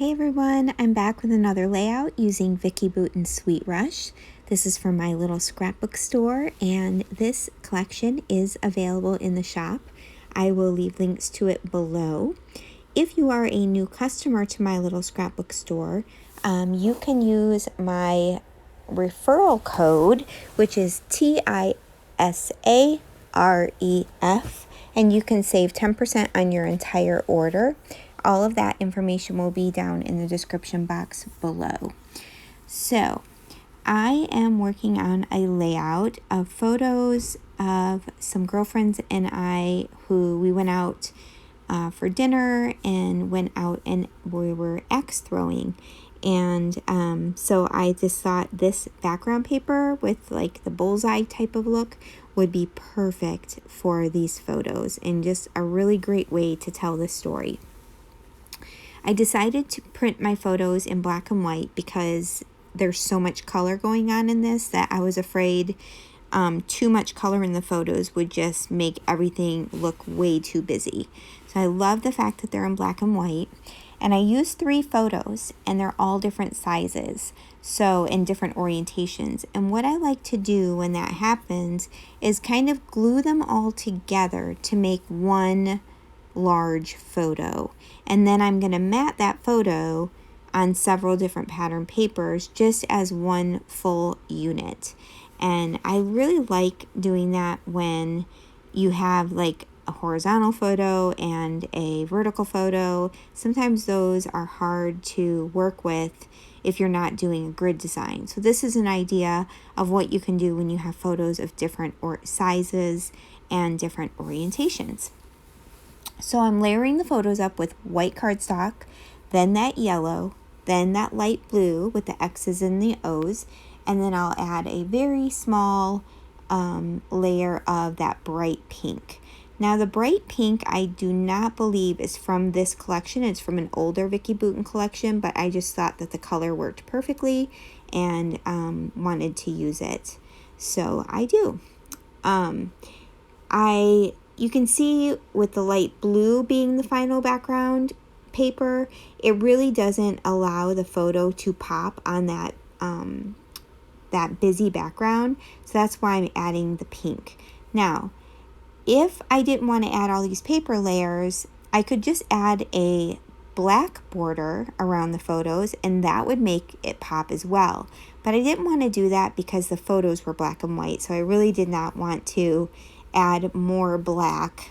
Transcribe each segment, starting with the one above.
Hey everyone, I'm back with another layout using Vicki Boutin Sweet Rush. This is from my little scrapbook store, and this collection is available in the shop. I will leave links to it below. If you are a new customer to my little scrapbook store, you can use my referral code, which is TISAREF, and you can save 10% on your entire order. All of that information will be down in the description box below. So I am working on a layout of photos of some girlfriends and I who we went out for dinner and went out and we were axe throwing. And so I just thought this background paper with like the bullseye type of look would be perfect for these photos and just a really great way to tell this story. I decided to print my photos in black and white because there's so much color going on in this that I was afraid too much color in the photos would just make everything look way too busy. So I love the fact that they're in black and white. And I used 3 photos and they're all different sizes, so in different orientations. And what I like to do when that happens is kind of glue them all together to make one large photo. And then I'm going to mat that photo on several different pattern papers just as one full unit. And I really like doing that when you have like a horizontal photo and a vertical photo. Sometimes those are hard to work with if you're not doing a grid design. So this is an idea of what you can do when you have photos of different sizes and different orientations. So I'm layering the photos up with white cardstock, then that yellow, then that light blue with the X's and the O's, and then I'll add a very small layer of that bright pink. Now the bright pink I do not believe is from this collection. It's from an older Vicki Boutin collection, but I just thought that the color worked perfectly and wanted to use it. So I do. You can see with the light blue being the final background paper, it really doesn't allow the photo to pop on that that busy background. So that's why I'm adding the pink. Now, if I didn't want to add all these paper layers, I could just add a black border around the photos and that would make it pop as well. But I didn't want to do that because the photos were black and white. So I really did not want to add more black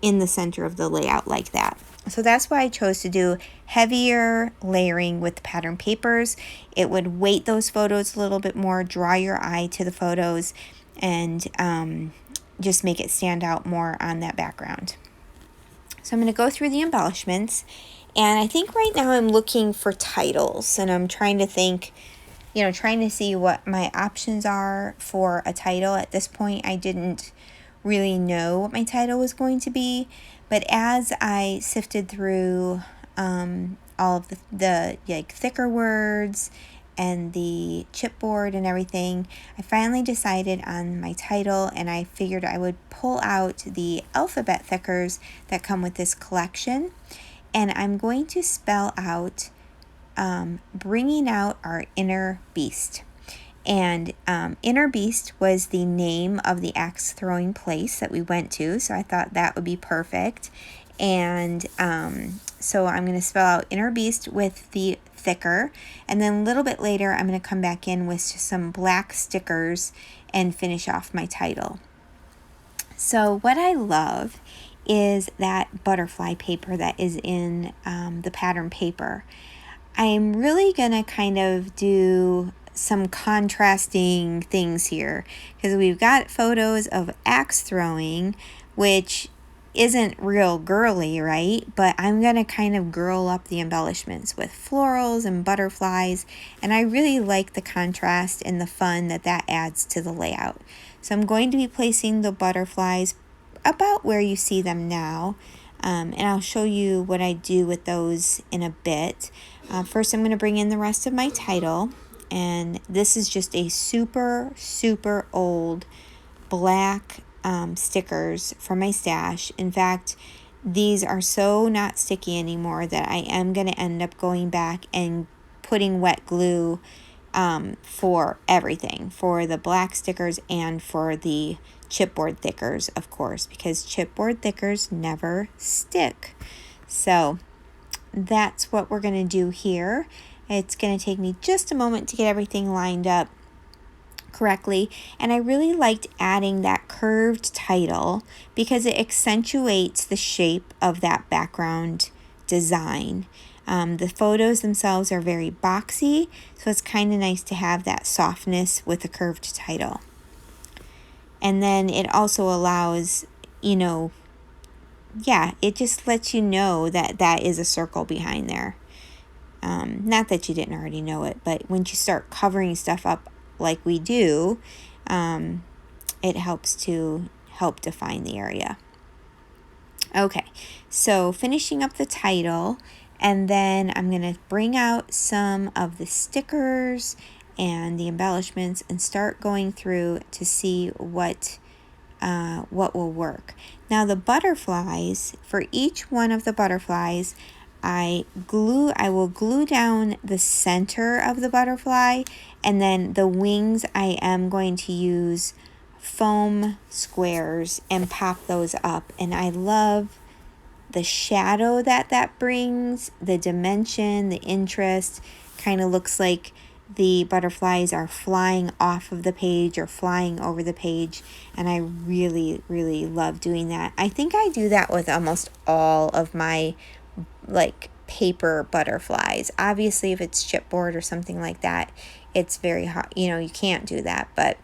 in the center of the layout like that. So that's why I chose to do heavier layering with pattern papers. It would weight those photos a little bit more, draw your eye to the photos, and just make it stand out more on that background. So I'm going to go through the embellishments, and I think right now I'm looking for titles, and I'm trying to think, trying to see what my options are for a title. At this point, I didn't really know what my title was going to be, but as I sifted through all of the like thicker words and the chipboard and everything, I finally decided on my title, and I figured I would pull out the alphabet thickers that come with this collection, and I'm going to spell out bringing out our inner beast. And Inner Beast was the name of the axe throwing place that we went to, so I thought that would be perfect. And so I'm going to spell out Inner Beast with the thicker, and then a little bit later I'm going to come back in with some black stickers and finish off my title. So what I love is that butterfly paper that is in the pattern paper. I'm really going to kind of do some contrasting things here because we've got photos of axe throwing, which isn't real girly, right? But I'm going to kind of girl up the embellishments with florals and butterflies, and I really like the contrast and the fun that adds to the layout. So I'm going to be placing the butterflies about where you see them now, and I'll show you what I do with those in a bit. First, I'm going to bring in the rest of my title. And this is just a super, super old black stickers from my stash. In fact, these are so not sticky anymore that I am going to end up going back and putting wet glue for everything, for the black stickers and for the chipboard thickers, of course, because chipboard thickers never stick. So that's what we're going to do here. It's going to take me just a moment to get everything lined up correctly, and I really liked adding that curved title because it accentuates the shape of that background design. The photos themselves are very boxy, so it's kind of nice to have that softness with a curved title. And then it also allows, it just lets you know that that is a circle behind there. Not that you didn't already know it, but when you start covering stuff up like we do, it helps to help define the area. Okay, so finishing up the title, and then I'm going to bring out some of the stickers and the embellishments and start going through to see what will work. Now the butterflies, for each one of the butterflies, I will glue down the center of the butterfly, and then the wings I am going to use foam squares and pop those up. And I love the shadow that brings, the dimension, the interest. Kind of looks like the butterflies are flying off of the page or flying over the page, and I really, really love doing that. I think I do that with almost all of my paper butterflies. Obviously, if it's chipboard or something like that, it's very hard. You can't do that. But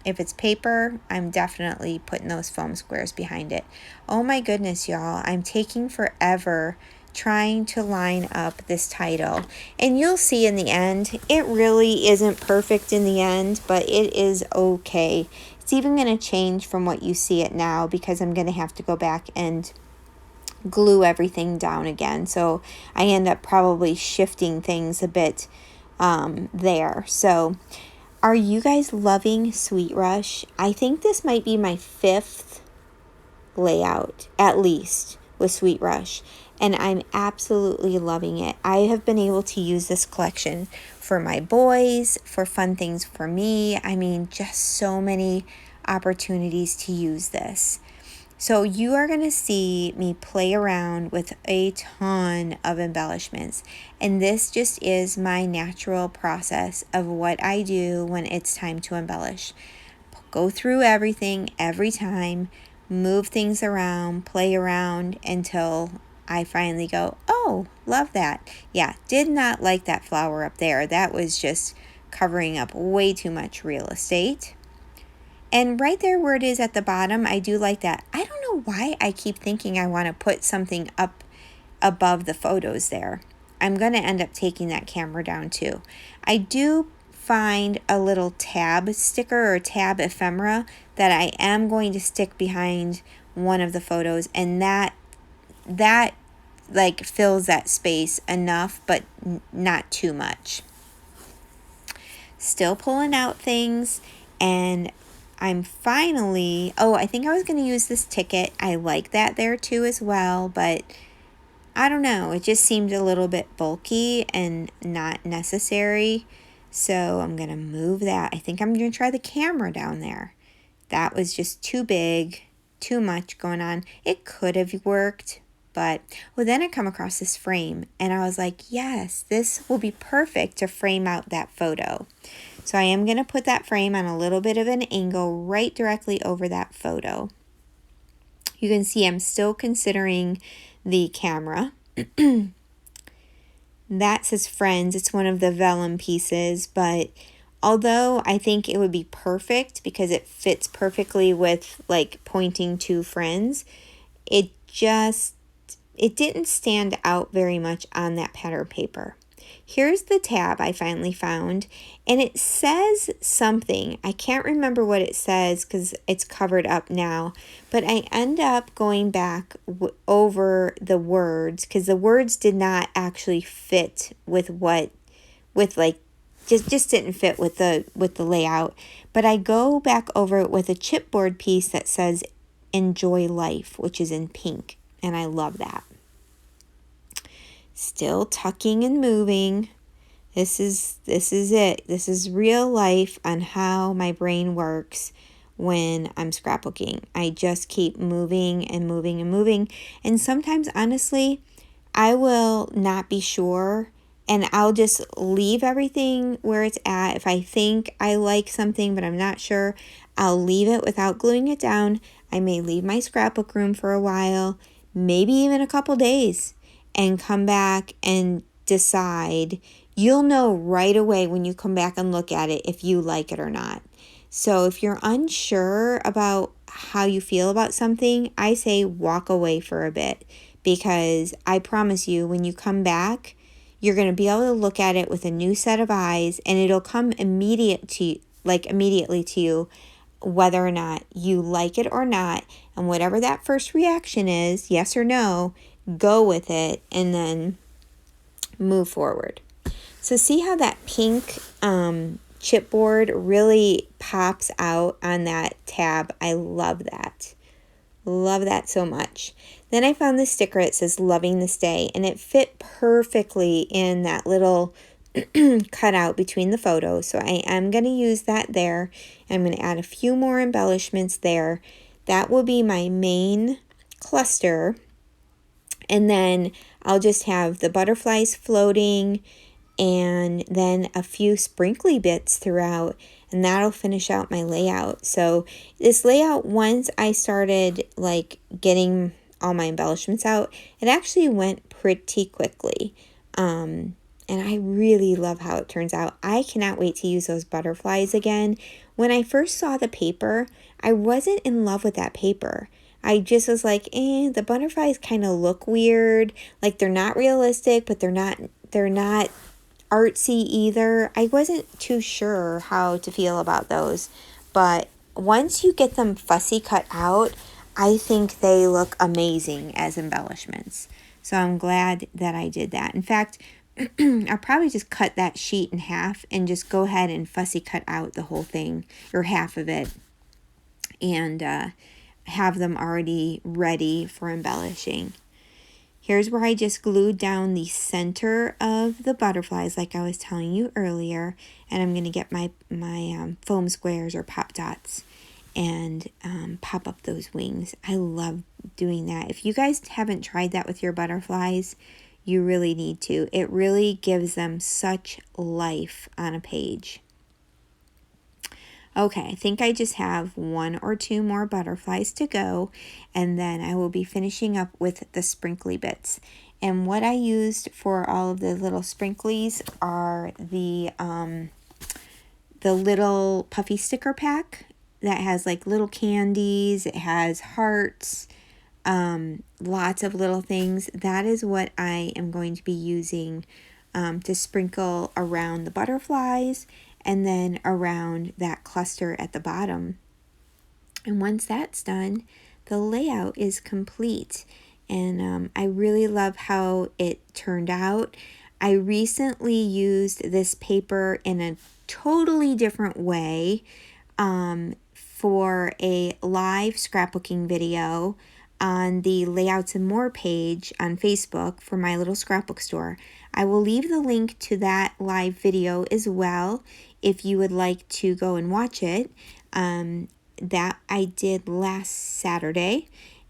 if it's paper, I'm definitely putting those foam squares behind it. Oh my goodness, y'all. I'm taking forever trying to line up this title. And you'll see in the end, it really isn't perfect in the end, but it is okay. It's even going to change from what you see it now because I'm going to have to go back and glue everything down again. So I end up probably shifting things a bit there. So are you guys loving Sweet Rush? I think this might be my 5th layout, at least, with Sweet Rush. And I'm absolutely loving it. I have been able to use this collection for my boys, for fun things for me. I mean, just so many opportunities to use this. So you are going to see me play around with a ton of embellishments. And this just is my natural process of what I do when it's time to embellish. Go through everything every time, move things around, play around until I finally go, oh, love that. Yeah, did not like that flower up there. That was just covering up way too much real estate. And right there where it is at the bottom, I do like that. I don't know why I keep thinking I want to put something up above the photos there. I'm going to end up taking that camera down too. I do find a little tab sticker or tab ephemera that I am going to stick behind one of the photos, and that fills that space enough, but not too much. Still pulling out things, and I'm finally, I think I was going to use this ticket. I like that there too as well, but I don't know. It just seemed a little bit bulky and not necessary. So I'm going to move that. I think I'm going to try the camera down there. That was just too big, too much going on. It could have worked, but then I come across this frame and I was like, yes, this will be perfect to frame out that photo. So I am going to put that frame on a little bit of an angle right directly over that photo. You can see I'm still considering the camera. That says Friends. It's one of the vellum pieces, but although I think it would be perfect because it fits perfectly with pointing to Friends, it didn't stand out very much on that pattern paper. Here's the tab I finally found, and it says something. I can't remember what it says because it's covered up now, but I end up going back over the words because the words did not actually fit just didn't fit with the layout. But I go back over it with a chipboard piece that says Enjoy Life, which is in pink. and I love that. Still tucking and moving. This is it. This is real life on how my brain works when I'm scrapbooking. I just keep moving and moving and moving. And sometimes, honestly, I will not be sure and I'll just leave everything where it's at. If I think I like something but I'm not sure, I'll leave it without gluing it down. I may leave my scrapbook room for a while, maybe even a couple days, and come back and decide. You'll know right away when you come back and look at it if you like it or not. So if you're unsure about how you feel about something, I say walk away for a bit, because I promise you when you come back, you're going to be able to look at it with a new set of eyes, and it'll come immediately to you whether or not you like it or not. And whatever that first reaction is, yes or no, go with it and then move forward. So see how that pink chipboard really pops out on that tab. I love that. Love that so much. Then I found this sticker. It says loving this day, and it fit perfectly in that little cutout between the photos. So I am going to use that there. I'm going to add a few more embellishments there. That will be my main cluster. And then I'll just have the butterflies floating and then a few sprinkly bits throughout, and that'll finish out my layout. So this layout, once I started like getting all my embellishments out, it actually went pretty quickly. And I really love how it turns out. I cannot wait to use those butterflies again. When I first saw the paper, I wasn't in love with that paper. I just was like, the butterflies kind of look weird. Like they're not realistic, but they're not artsy either. I wasn't too sure how to feel about those. But once you get them fussy cut out, I think they look amazing as embellishments. So I'm glad that I did that. In fact, I'll probably just cut that sheet in half and just go ahead and fussy cut out the whole thing, or half of it, and have them already ready for embellishing. Here's where I just glued down the center of the butterflies like I was telling you earlier, and I'm going to get my foam squares or pop dots and pop up those wings. I love doing that. If you guys haven't tried that with your butterflies, you really need to. It really gives them such life on a page. Okay, I think I just have 1 or 2 more butterflies to go, and then I will be finishing up with the sprinkly bits. And what I used for all of the little sprinklies are the little puffy sticker pack that has like little candies. It has hearts, lots of little things. That is what I am going to be using to sprinkle around the butterflies and then around that cluster at the bottom. And once that's done, the layout is complete. And I really love how it turned out. I recently used this paper in a totally different way for a live scrapbooking video on the Layouts and More page on Facebook for my little scrapbook store. I will leave the link to that live video as well if you would like to go and watch it. That I did last Saturday,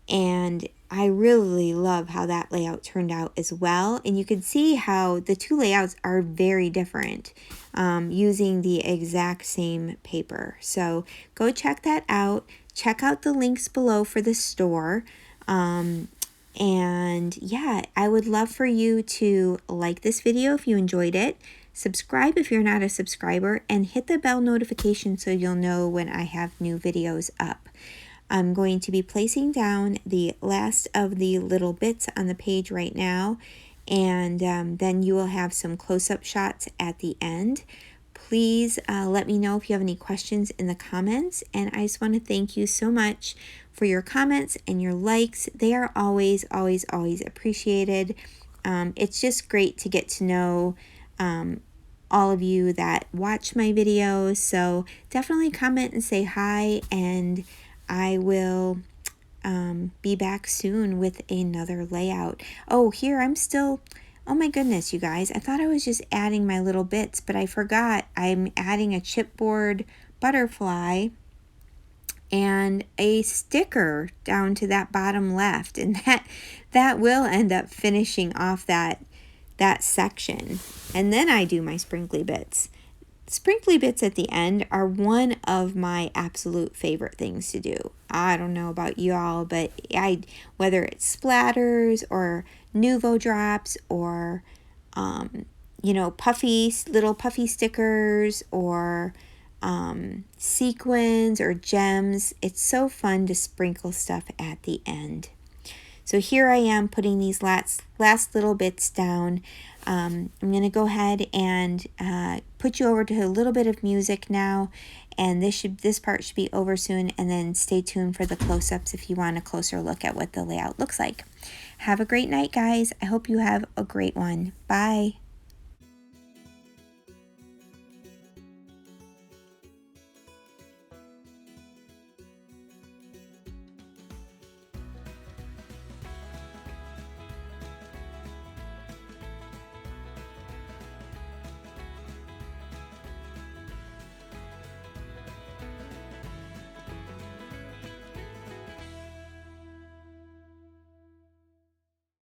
and I really love how that layout turned out as well. And you can see how the two layouts are very different using the exact same paper. So go check that out. Check out the links below for the store. And yeah, I would love for you to like this video if you enjoyed it. Subscribe if you're not a subscriber, and hit the bell notification so you'll know when I have new videos up. I'm going to be placing down the last of the little bits on the page right now, and then you will have some close-up shots at the end. Please let me know if you have any questions in the comments, and I just want to thank you so much for your comments and your likes. They are always, always, always appreciated. It's just great to get to know all of you that watch my videos, so definitely comment and say hi, and I will be back soon with another layout. Oh, here I'm still, oh my goodness, you guys. I thought I was just adding my little bits, but I forgot I'm adding a chipboard butterfly and a sticker down to that bottom left, and that will end up finishing off that section. And then I do my sprinkly bits. Sprinkly bits at the end are one of my absolute favorite things to do. I don't know about y'all, but whether it's splatters or Nuvo drops or little puffy stickers or sequins or gems, it's so fun to sprinkle stuff at the end. So here I am putting these last little bits down. I'm going to go ahead and put you over to a little bit of music now, and this part should be over soon, and then stay tuned for the close-ups if you want a closer look at what the layout looks like. Have a great night, guys. I hope you have a great one. Bye.